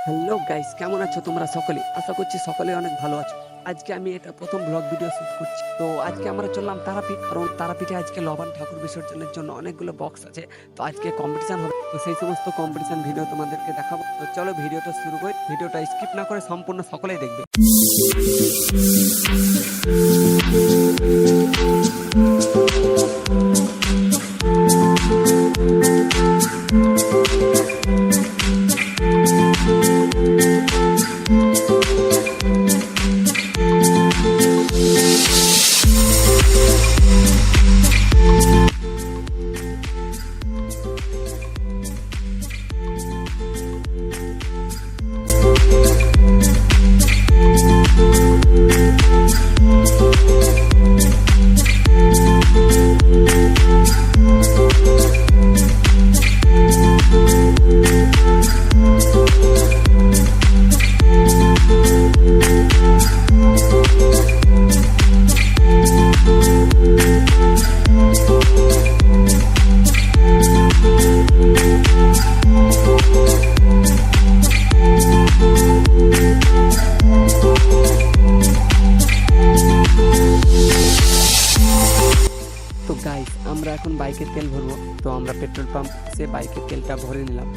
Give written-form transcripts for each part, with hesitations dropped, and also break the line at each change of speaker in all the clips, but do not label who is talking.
Hello guys, কেমন আছো তোমরা সকলে? আশা করছি সকলে অনেক ভালো আছো। আজকে আমি এটা প্রথম ব্লগ ভিডিও শুট করছি। তো আজকে আমরা চললাম তারাপীঠ, কারণ তারাপীঠে আজকে লবণ ঠাকুর বিসর্জনের জন্য অনেকগুলো বক্স আছে। তো আজকে কম্পিটিশন হবে, তো সেই সমস্ত কম্পিটিশন ভিডিও তোমাদেরকে দেখাবো। তো চলো ভিডিওটা শুরু করি। ভিডিওটা স্কিপ না করে সম্পূর্ণ সকলেই দেখবে। তো গাইস, আমরা এখন বাইকের তেল ভরবো। তো আমরা পেট্রোল পাম্প সে বাইকের তেলটা ভরে নিলাম।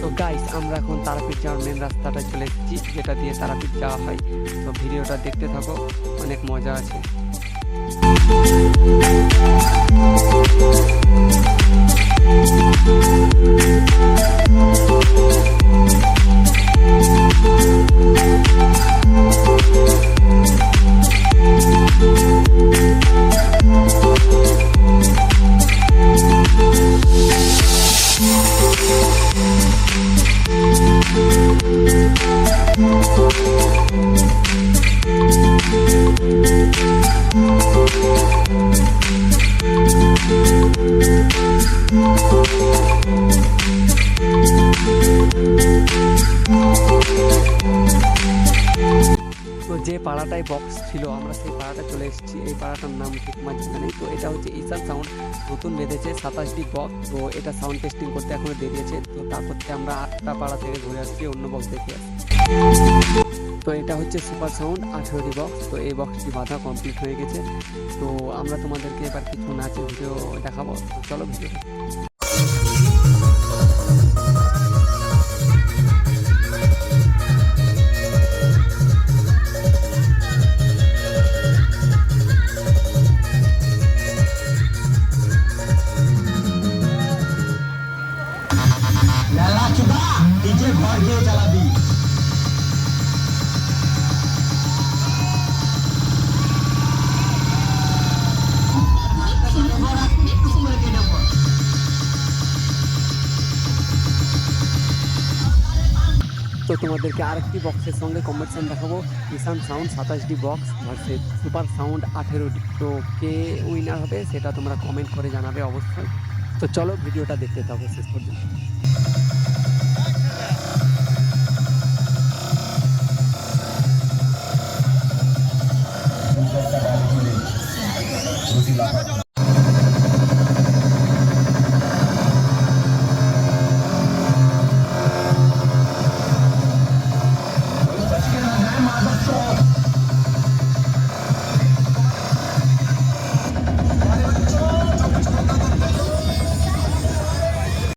তো গাইস, আমরা এখন তারাপীঠ যাওয়ার মেন রাস্তাটা চলে এসেছি, যেটা দিয়ে তারাপীঠ যাওয়া হয়। তো ভিডিওটা দেখতে থাকো, অনেক মজা আছে। তো যে পাড়াটায় বক্স ছিল, আমরা সেই পাড়াটা চলে এসেছি। এই পাড়াটার নাম ঠিক জানা নেই। তো এটা হচ্ছে ঈশান সাউন্ড, নতুন বেঁধেছে 27টি বক্স। তো এটা সাউন্ড টেস্টিং করতে এখনো দেরি আছে। তো তারপর আমরা 8টা পাড়া থেকে ঘুরে আসছি, অন্য বক্স দেখে আসছি। তো এটা হচ্ছে সুপার সাউন্ড 18টি বক্স। তো এই বক্সটি বাঁধা কমপ্লিট হয়ে গেছে। তো আমরা তোমাদেরকে এবার কিছু নাচের ভিডিও দেখাবো। তো চলো ভিডিও।
মেলা চুদা নিজে ঘর গিয়ে চালাবি।
তো তোমাদেরকে আরেকটি বক্সের সঙ্গে কম্পিটিশন দেখাবো। ঈশান সাউন্ড 27টি বক্স ভার্সেস সুপার সাউন্ড 18টি। তো কে উইনার হবে সেটা তোমরা কমেন্ট করে জানাবে অবশ্যই। তো চলো ভিডিওটা দেখতে থাকো শেষ পর্যন্ত।